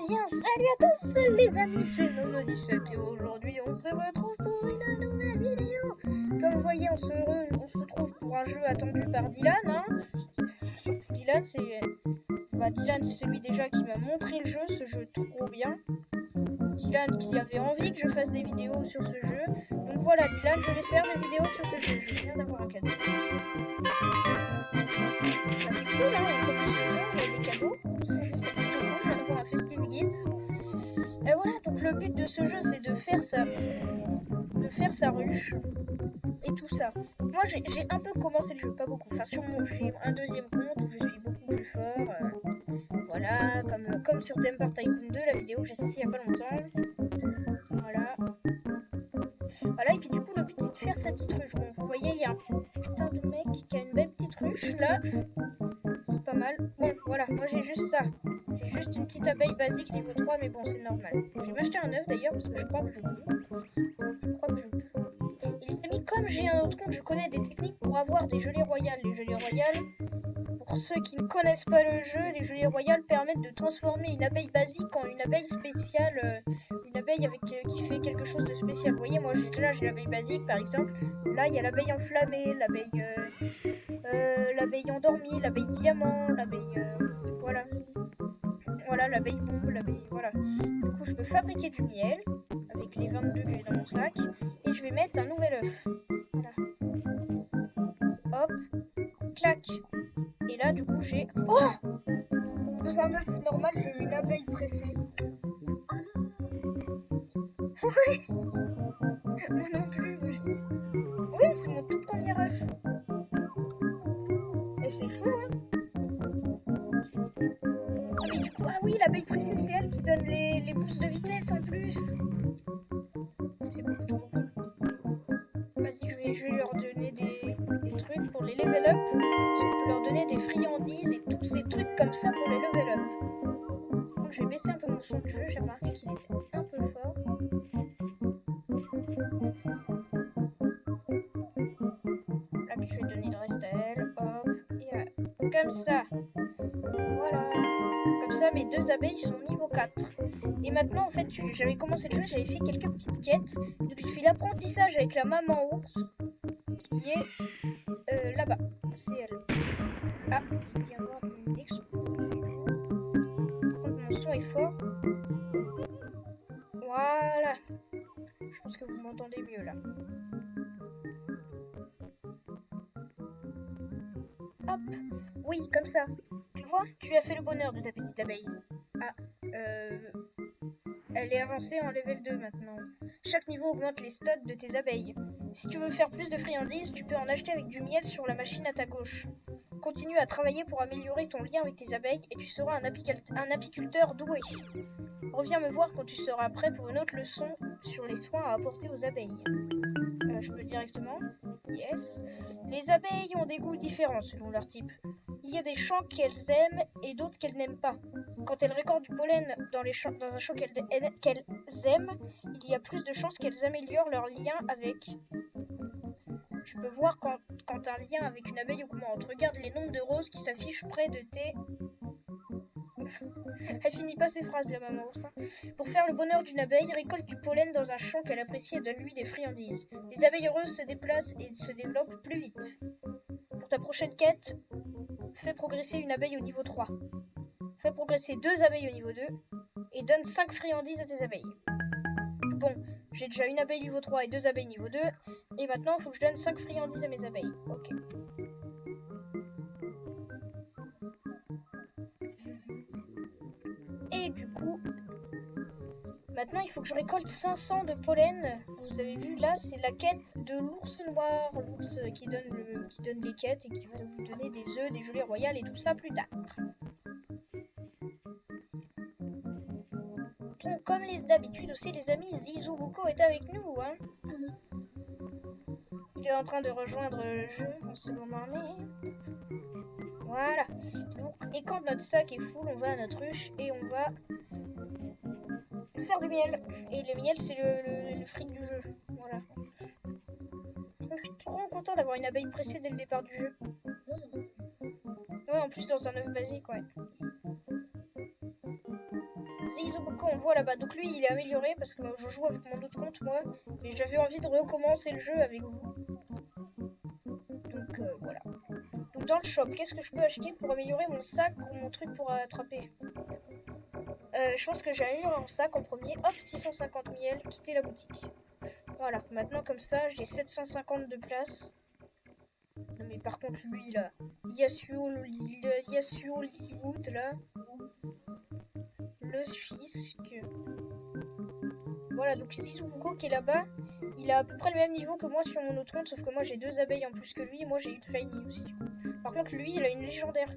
bien, salut à tous les amis, c'est Nono17 et aujourd'hui on se retrouve pour une nouvelle vidéo. Comme vous voyez, on se trouve pour un jeu attendu par Dylan. Dylan, Dylan, c'est celui déjà qui m'a montré le jeu, ce jeu tout gros bien. Dylan qui avait envie que je fasse des vidéos sur ce jeu. Donc voilà, Dylan, je vais faire des vidéos sur ce jeu. Je viens d'avoir un cadeau. Bah, c'est cool, hein, on commence le jeu, on a des cadeaux. C'est plutôt cool, je viens d'avoir un festive guide. Et voilà, donc le but de ce jeu, c'est de faire sa ruche et tout ça. Moi, j'ai un peu commencé le jeu, pas beaucoup. Enfin, j'ai un deuxième compte où je suis beaucoup plus fort. Voilà, comme sur Temper Tycoon 2, la vidéo que j'ai sortie il y a pas longtemps. Voilà. Voilà, et puis du coup, le but, c'est de faire sa petite ruche. Bon, vous voyez, il y a un putain de mec qui a une belle petite ruche, là. C'est pas mal. Bon, voilà, moi, j'ai juste ça. J'ai juste une petite abeille basique niveau 3, mais bon, c'est normal. Je vais m'acheter un œuf, d'ailleurs, parce que je crois que je peux. Et les amis, comme j'ai un autre compte, je connais des techniques pour avoir des gelées royales. Les gelées royales, pour ceux qui ne connaissent pas le jeu, les gelées royales permettent de transformer une abeille basique en une abeille spéciale, une abeille qui fait quelque chose de spécial. Vous voyez, moi j'ai l'abeille basique par exemple. Là, il y a l'abeille enflammée, l'abeille endormie, l'abeille diamant, voilà. Voilà, l'abeille bombe, voilà. Du coup, je peux fabriquer du miel avec les 22 que j'ai dans mon sac et je vais mettre un nouvel œuf. Voilà. Hop, clac. Et là, du coup, j'ai... Oh! Dans un œuf normal, j'ai une abeille pressée. Oui! Moi non plus. Oui, c'est mon tout premier œuf. Et c'est fou, hein? Mais du coup, ah oui, l'abeille pressée, c'est elle qui donne les boosts de vitesse en plus. C'est bon, trop bon. Vas-y, je vais leur donner des trucs pour les level up. Parce qu'on peut leur donner des friandises et tous ces trucs comme ça pour les level up. Donc je vais baisser un peu mon son de jeu, j'ai remarqué qu'il était un peu fort. Là, puis je vais donner le reste à elle. Hop, et comme ça. Voilà. Comme ça, mes deux abeilles sont niveau 4. Et maintenant, en fait, j'avais commencé le jeu, j'avais fait quelques petites quêtes. Donc j'ai fait l'apprentissage avec la maman ours, qui est là-bas. C'est elle. Ah, il va y avoir une explosion. Par contre, mon son est fort. Voilà. Je pense que vous m'entendez mieux là. Hop. Oui, comme ça. Tu vois, tu as fait le bonheur de ta petite abeille. Ah, elle est avancée en level 2 maintenant. Chaque niveau augmente les stats de tes abeilles. Si tu veux faire plus de friandises, tu peux en acheter avec du miel sur la machine à ta gauche. Continue à travailler pour améliorer ton lien avec tes abeilles et tu seras un apiculteur doué. Reviens me voir quand tu seras prêt pour une autre leçon sur les soins à apporter aux abeilles. Je peux directement. Yes. Les abeilles ont des goûts différents selon leur type. Il y a des champs qu'elles aiment et d'autres qu'elles n'aiment pas. Quand elles récoltent du pollen dans un champ qu'elles aiment, il y a plus de chances qu'elles améliorent leur lien avec. Tu peux voir quand un lien avec une abeille augmente. Regarde les nombres de roses qui s'affichent près de tes... Elle finit pas ses phrases, la maman ours. Pour faire le bonheur d'une abeille, récolte du pollen dans un champ qu'elle apprécie et donne-lui des friandises. Les abeilles heureuses se déplacent et se développent plus vite. Pour ta prochaine quête, fais progresser une abeille au niveau 3. Fais progresser 2 abeilles au niveau 2 et donne 5 friandises à tes abeilles. Bon, j'ai déjà une abeille niveau 3 et 2 abeilles niveau 2. Et maintenant, il faut que je donne 5 friandises à mes abeilles. Ok. Et du coup, maintenant il faut que je récolte 500 de pollen. Vous avez vu là, c'est la quête de l'ours noir. L'ours qui donne les quêtes et qui va vous donner des œufs, des gelées royales et tout ça plus tard. Donc, comme d'habitude aussi, les amis, Zizou Buko est avec nous. Hein. Il est en train de rejoindre le jeu en ce moment mais... Voilà. Donc, et quand notre sac est full, on va à notre ruche et on va faire du miel. Et le miel, c'est le fric du jeu. Voilà. Donc, je suis trop content d'avoir une abeille pressée dès le départ du jeu. Ouais, en plus dans un œuf basique, ouais. Seizubuko, on le voit là-bas. Donc lui, il est amélioré parce que je joue avec mon autre compte, moi. Mais j'avais envie de recommencer le jeu avec vous. Donc voilà. Donc dans le shop, qu'est-ce que je peux acheter pour améliorer mon sac ou mon truc pour attraper? Je pense que j'ai améliorer mon sac en premier. Hop, 650 miel, quitter la boutique. Voilà, maintenant comme ça, j'ai 750 de place. Non mais par contre, lui là, Yasuo Liliwood là, le fisc. Voilà, donc Seizubuko qui est là-bas, il a à peu près le même niveau que moi sur mon autre compte, sauf que moi j'ai 2 abeilles en plus que lui, et moi j'ai une shiny aussi. Par contre, lui, il a une légendaire.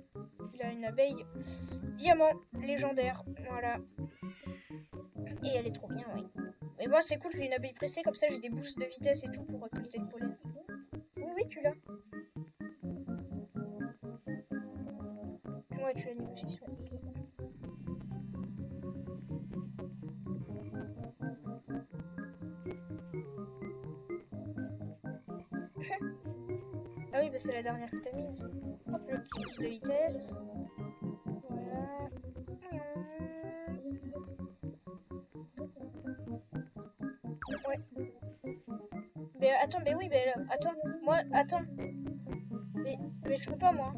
Il a une abeille diamant légendaire, voilà. Et elle est trop bien, oui. Mais moi, c'est cool, j'ai une abeille pressée, comme ça j'ai des boosts de vitesse et tout pour récolter le pollen. Oui, oui, tu l'as. Ouais, tu l'as niveau 6, ouais. Ah oui, bah c'est la dernière que t'as mise. Hop, le petit boost de vitesse. Voilà. Ouais. Mais attends, mais oui, mais attends, moi, attends. Mais je peux pas, moi.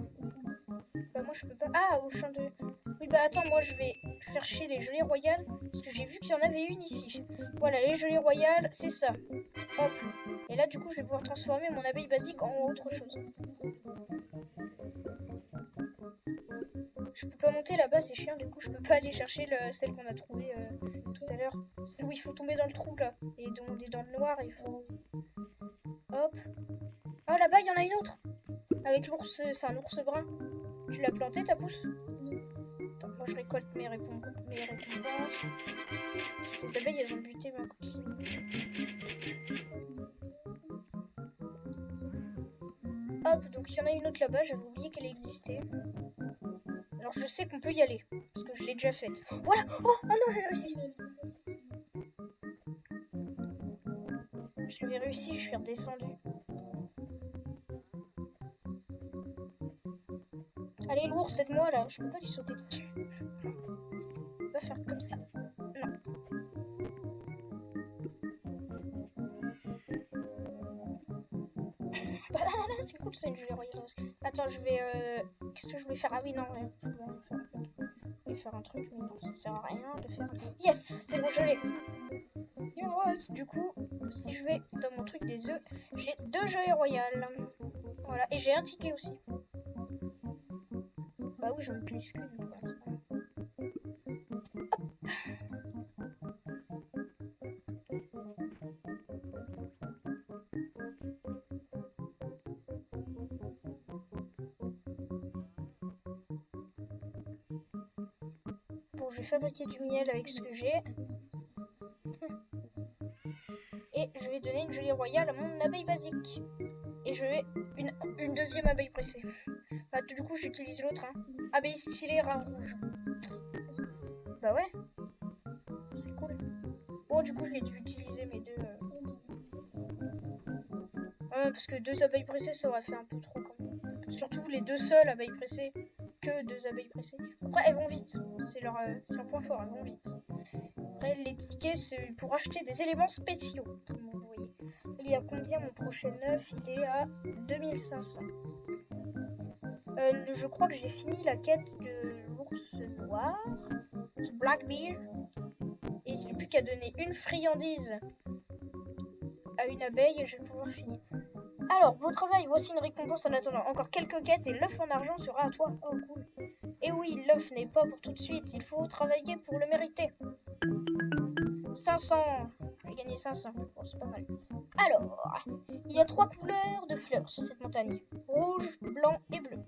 Bah moi je peux pas. Ah, au champ de... Oui, bah attends, moi je vais chercher les gelées royales. Parce que j'ai vu qu'il y en avait une ici. Voilà, les gelées royales, c'est ça. Hop. Et là, du coup, je vais pouvoir transformer mon abeille basique en autre chose. Je peux pas monter là-bas, c'est chiant. Du coup, je peux pas aller chercher celle qu'on a trouvée tout à l'heure. Celle où il faut tomber dans le trou, là. Et on est dans le noir, il faut... Hop. Oh, là-bas, il y en a une autre. Avec l'ours, c'est un ours brun. Tu l'as planté, ta pousse? Attends, moi je récolte mes récompenses. Les abeilles, elles ont buté ma coquille. Hop, donc il y en a une autre là-bas, j'avais oublié qu'elle existait. Alors je sais qu'on peut y aller, parce que je l'ai déjà faite. Voilà. Oh non, j'ai réussi. Je l'avais réussi, je suis redescendue. Allez, l'ours, aide-moi là. Je peux pas lui sauter dessus. Je peux pas faire comme ça. Non. Bah là, c'est cool, c'est une gelée royale. Attends, je vais. Qu'est-ce que je voulais faire? Ah oui, non, ouais. Je voulais rien faire en fait. Je voulais faire un truc, mais non, ça sert à rien de faire. Yes, c'est bon, je l'ai. Yes. Du coup, si je vais dans mon truc des œufs, j'ai 2 gelées royales. Voilà, et j'ai un ticket aussi. Bah oui, j'en utilise qu'une pour l'instant. Bon, je vais fabriquer du miel avec ce que j'ai. Et je vais donner une gelée royale à mon abeille basique. Et je vais une deuxième abeille pressée. Bah, du coup, j'utilise l'autre. Hein. Abeille stylée, rat rouge. Bah ouais. C'est cool. Bon, du coup, j'ai dû utiliser mes deux. Ouais, parce que 2 abeilles pressées, ça aurait fait un peu trop quand même. Surtout les 2 seules abeilles pressées. Que 2 abeilles pressées. Après, elles vont vite. C'est leur point fort, elles vont vite. Après, les tickets, c'est pour acheter des éléments spéciaux. Comme vous voyez. Il est à combien mon prochain œuf? Il est à 2500. Je crois que j'ai fini la quête de l'ours noir. Blackbeard. Et il n'y a plus qu'à donner une friandise à une abeille et je vais pouvoir finir. Alors, beau travail, voici une récompense en attendant. Encore quelques quêtes et l'œuf en argent sera à toi. Oh, cool. Et oui, l'œuf n'est pas pour tout de suite, il faut travailler pour le mériter. 500. J'ai gagné 500. Bon, c'est pas mal. Alors, il y a 3 couleurs de fleurs sur cette montagne. Rouge, blanc et bleu.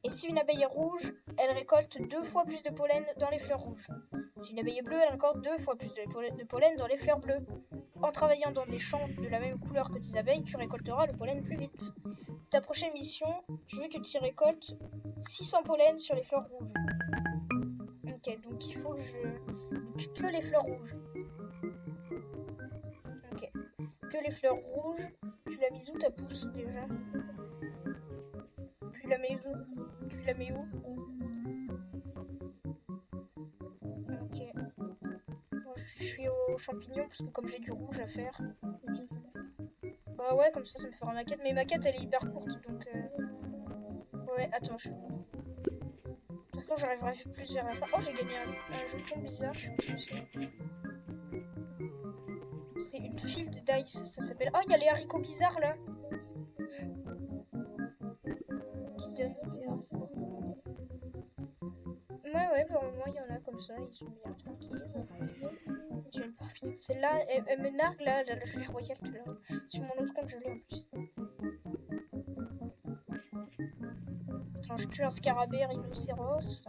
Et si une abeille est rouge, elle récolte 2 fois plus de pollen dans les fleurs rouges. Si une abeille est bleue, elle récolte 2 fois plus de pollen dans les fleurs bleues. En travaillant dans des champs de la même couleur que tes abeilles, tu récolteras le pollen plus vite. Ta prochaine mission, je veux que tu récoltes 600 pollen sur les fleurs rouges. Ok, donc il faut que je... Que les fleurs rouges. Ok. Que les fleurs rouges. Tu l'as mise où ta pousse déjà? Tu la mets où? Tu la mets où? Ok. aux champignons parce que comme j'ai du rouge à faire. Bah ouais, comme ça me fera ma quête. Mais ma quête elle est hyper courte donc. Ouais, attends, de toute façon j'arriverai plus vers la fin. Oh, j'ai gagné un jeton bizarre, je sais pas ce que c'est. C'est une field dice, ça s'appelle. Oh, il y a les haricots bizarres là. Qui donnent. Ouais, pour le moment il y en a comme ça, ils sont bien tranquilles. Celle-là, elle me nargue là, la gelée royale tout là. Sur mon autre compte, je l'ai en plus. Attends, je tue un scarabée rhinocéros.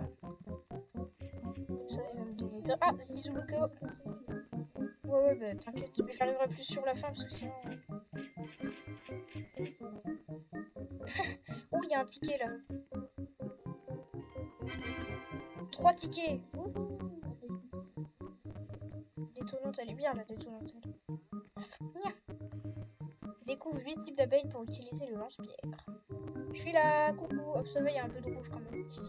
Comme ça, il va me donner. Ah, Zizuko. Ouais, bah t'inquiète, j'arriverai plus sur la fin parce que sinon. Oh, il y a un ticket là. 3 tickets. Détonante, elle est bien la détonante. Découvre 8 types d'abeilles pour utiliser le lance-pierre. Je suis là, coucou. Hop, ça va, il y a un peu de rouge quand même ici.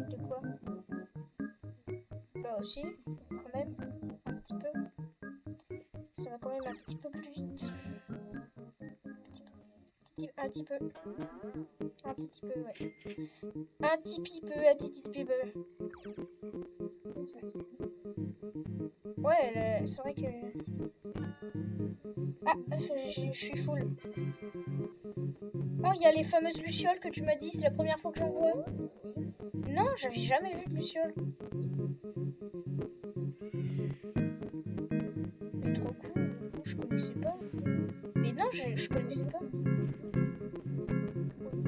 De quoi? Bah aussi, quand même, un petit peu. Ça va quand même un petit peu plus vite. Un petit peu. Un petit peu, ouais. Un petit peu. Ouais, c'est vrai que... Ah, je suis full. Oh, il y a les fameuses lucioles que tu m'as dit, c'est la première fois que j'en vois. Non, j'avais jamais vu de lucioles. Mais trop cool, je connaissais pas. Mais non, je connaissais pas.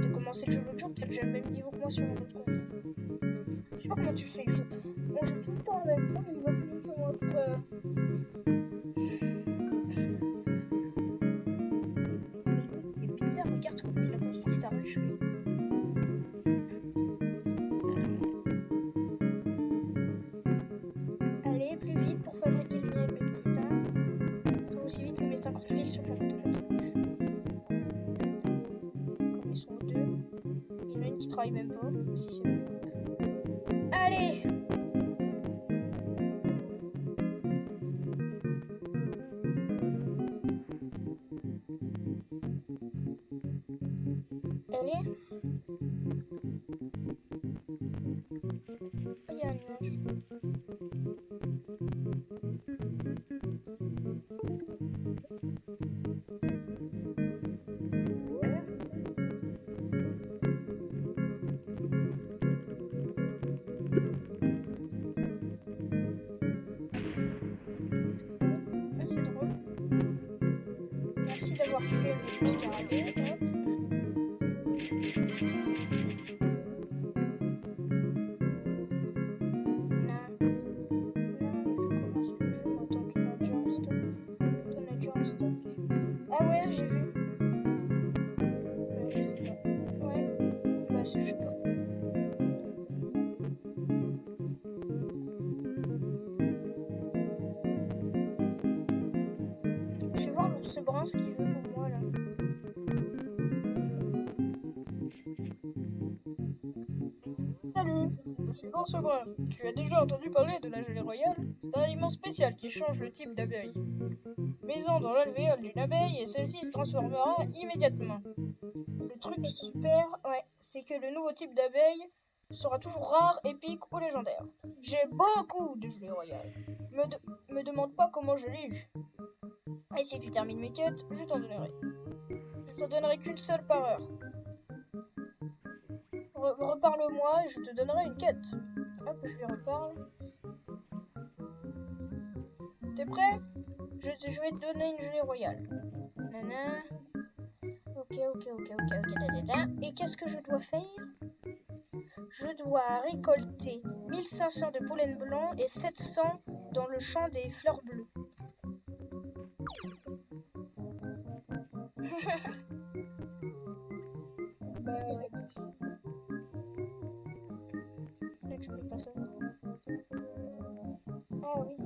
T'as commencé le jeu l'autre jour, t'as déjà le même niveau que moi sur mon autre compte. Je sais pas comment tu fais, on joue tout le temps en même temps, mais il va plus vite que moi. C'est bizarre, regarde comment il a construit sa ruche. Allez, plus vite pour fabriquer le miel, mes petits temps. Ça va aussi vite que mes 50 fils sur mon autre compte. Comme ils sont deux. Il y en a une qui travaille même pas. Si c'est bon. Allez! Allez! Il y a un nuage. Ah, c'est drôle. Merci d'avoir tué le scarabée. Hop. Ah ouais, j'ai vu. Je sais pas. Ouais. Bah, je sais pas. Je vais voir l'ours brun ce qu'il veut pour moi là. Salut, je suis l'ours brun. Tu as déjà entendu parler de la gelée royale? C'est un aliment spécial qui change le type d'abeille. Mets-en dans l'alvéole d'une abeille et celle-ci se transformera immédiatement. Le truc super, ouais, c'est que le nouveau type d'abeille sera toujours rare, épique ou légendaire. J'ai beaucoup de gelée royale. Me demande pas comment je l'ai eu. Et si tu termines mes quêtes, je t'en donnerai. Je t'en donnerai qu'une seule par heure. Reparle-moi et je te donnerai une quête. Hop, je lui reparle. T'es prêt? Je vais te donner une gelée royale. Nana. Ok. Et qu'est-ce que je dois faire? Je dois récolter 1500 de pollen blanc et 700 dans le champ des fleurs bleues. Ah oui.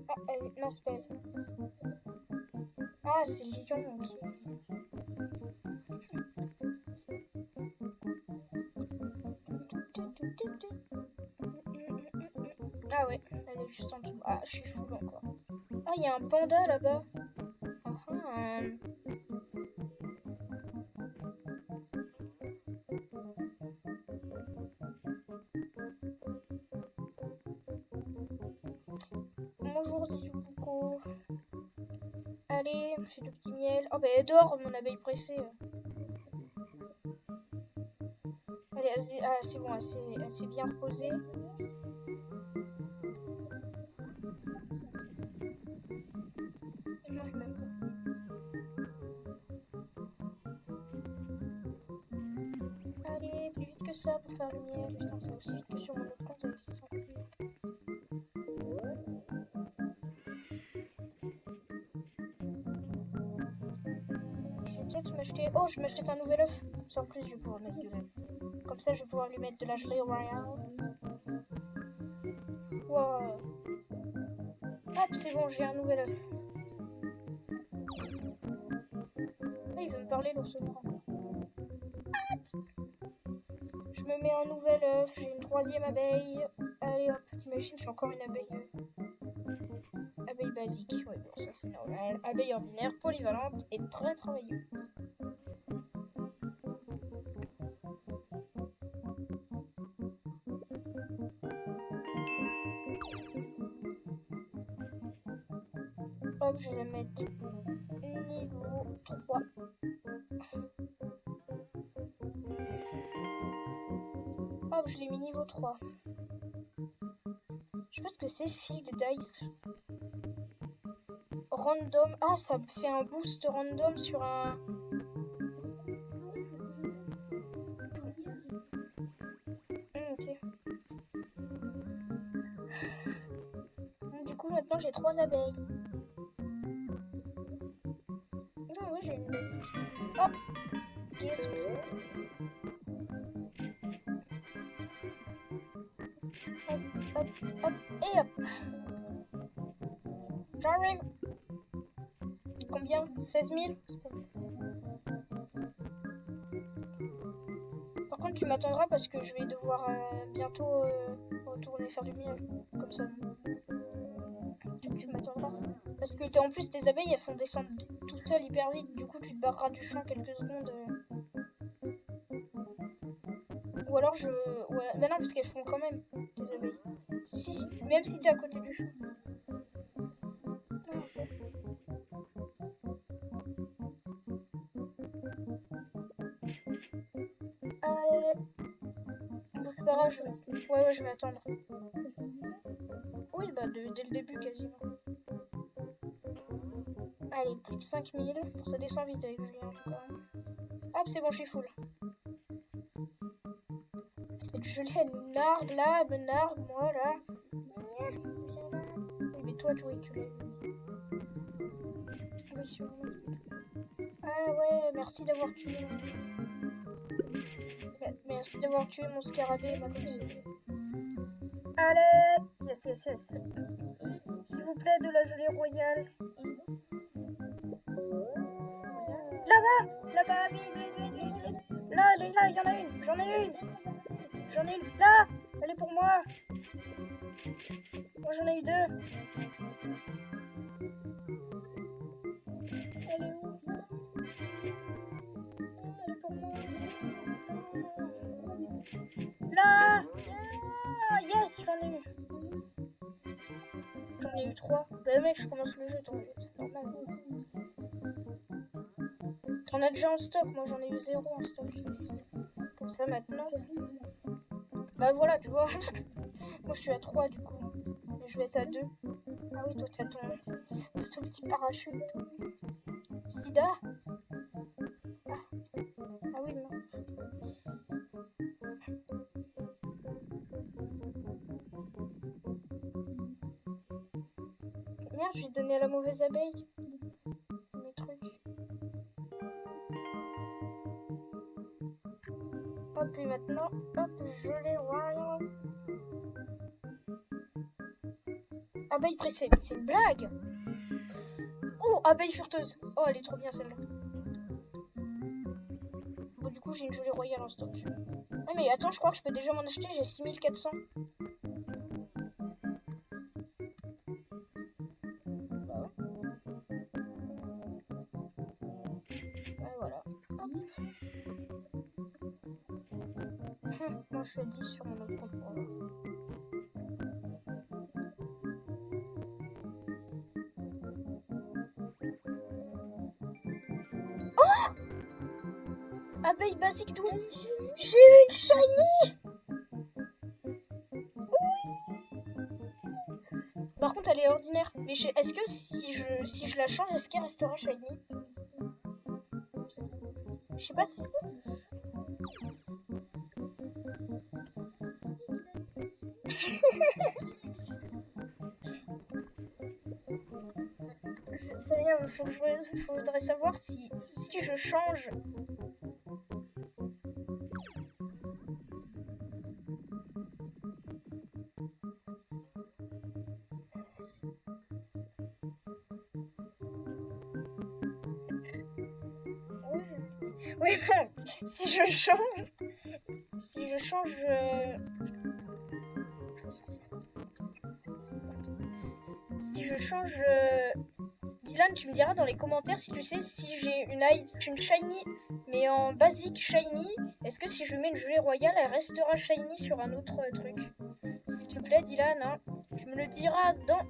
Ah, Non, c'est pas elle. Ah, c'est le lion. Ok. Ah ouais, elle est juste en dessous. Ah, je suis full encore. Ah, il y a un panda là-bas. Ah, ah. Bonjour Zizubuko. Allez, fais le petit miel. Oh bah elle dort, mon abeille pressée. Allez, c'est bon, elle s'est bien reposée. Non, même pas. Allez, plus vite que ça pour faire le miel. Putain, ça va aussi vite que sur mon autre compte avec les 100 plus. Je vais peut-être m'acheter... Oh, je m'achète un nouvel œuf. Comme ça, en plus, je vais pouvoir mettre de l'œuf. Comme ça, je vais pouvoir lui mettre de la gelée royale. Wow. Hop, c'est bon, j'ai un nouvel œuf. Ah, il veut me parler, l'ours noir encore. Je me mets un nouvel œuf, j'ai une troisième abeille. Allez hop, t'imagines, j'ai encore une abeille. Abeille basique, ouais, bon, ça c'est normal. Abeille ordinaire, polyvalente et très travailleuse. Hop, je vais la mettre niveau 3. Hop, je l'ai mis niveau 3. Je sais pas ce que c'est, Field Dice. Random. Ah, ça me fait un boost random sur un... Ok. Du coup, maintenant j'ai 3 abeilles. Ah oui, j'ai une abeille. Oh, gift. Hop, hop, hop, et hop. J'arrive. Combien? 16 000? Par contre, tu m'attendras parce que je vais devoir bientôt retourner faire du miel. Comme ça. Tu m'attendras. Parce que en plus, tes abeilles, elles font descendre toutes seules hyper vite. Du coup, tu te barreras du champ quelques secondes. Ou alors je... Ouais, bah non, parce qu'elles font quand même, tes abeilles. Même si t'es à côté du champ. Ah, ok. Allez. Bon, c'est pas grave, je vais... Ouais, je vais attendre. Oui, bah dès le début, quasiment. Allez, plus de 5000. Bon, ça descend vite avec Julien, en tout cas. Hop, c'est bon, je suis full. C'est du gelé à nargue, là, me nargue, moi, là. Oui, mais toi, tu l'as. Oui, sur Ah ouais, merci d'avoir tué. Merci d'avoir tué mon scarabée, ma copine. Allez! Yes, yes, yes. S'il vous plaît, de la gelée royale. Là-bas! Là-bas, vite, vite, vite, vite, vite. Là, il y en a une. J'en ai une. J'en ai une. Là! Elle est pour moi. Moi, j'en ai eu 2. Elle est où? Elle est pour moi. Là! Ah, yes, j'en ai eu. J'en ai eu 3. Bah mec, je commence le jeu, t'en vite. Normal. T'en as déjà en stock, moi j'en ai eu 0 en stock. Comme ça maintenant. Bah voilà, tu vois. Moi je suis à 3 du coup. Et je vais être à 2. Ah oui, toi t'as ton petit parachute. Sida? Ah oui, non. Merde, j'ai donné à la mauvaise abeille. Mes trucs. Hop, et maintenant, hop, je les vois. Abeille pressée, mais c'est une blague. Oh, abeille furteuse. Oh, elle est trop bien celle-là. Bon, du coup, j'ai une gelée royale en stock. Ah, mais attends, je crois que je peux déjà m'en acheter, j'ai 6400. Bah ouais, voilà. Moi, je fais 10 sur mon autre compte. Abeille basique d'où? J'ai eu une shiny. Par contre, elle est ordinaire. Mais est-ce que si je la change, est-ce qu'elle restera shiny? Je sais pas si... C'est-à-dire, faudrait savoir si je change... Oui, bon, si je change... Si je change... Si je change... Dylan, tu me diras dans les commentaires si tu sais si j'ai une shiny, mais en basique shiny, est-ce que si je mets une gelée royale, elle restera shiny sur un autre truc? S'il te plaît, Dylan, hein, tu me le diras dans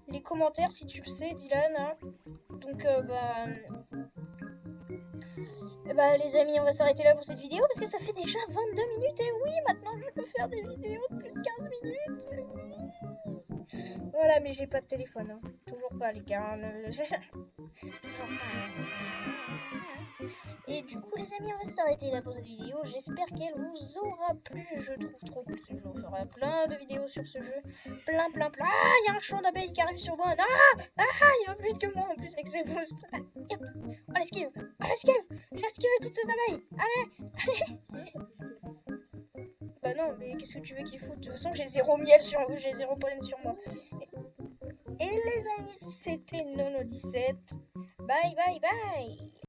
les commentaires si tu le sais, Dylan. Hein. Donc, les amis, on va s'arrêter là pour cette vidéo parce que ça fait déjà 22 minutes. Et oui, maintenant je peux faire des vidéos de plus 15 minutes. Voilà, mais j'ai pas de téléphone. Hein. Toujours pas, les gars. Toujours pas. Et du coup, les amis, on va s'arrêter là pour cette vidéo. J'espère qu'elle vous aura plu. Je trouve trop cool ce jeu. On fera plein de vidéos sur ce jeu. Plein. Ah, il y a un champ d'abeilles qui arrive sur moi. Il va plus vite que moi en plus avec ses boosts. Oh, l'esquive. J'ai esquivé toutes ces abeilles. Allez. Bah non, mais qu'est-ce que tu veux qu'il foute? De toute façon, j'ai 0 miel sur moi. J'ai 0 pollen sur moi. Et les amis, c'était Nono17. Bye.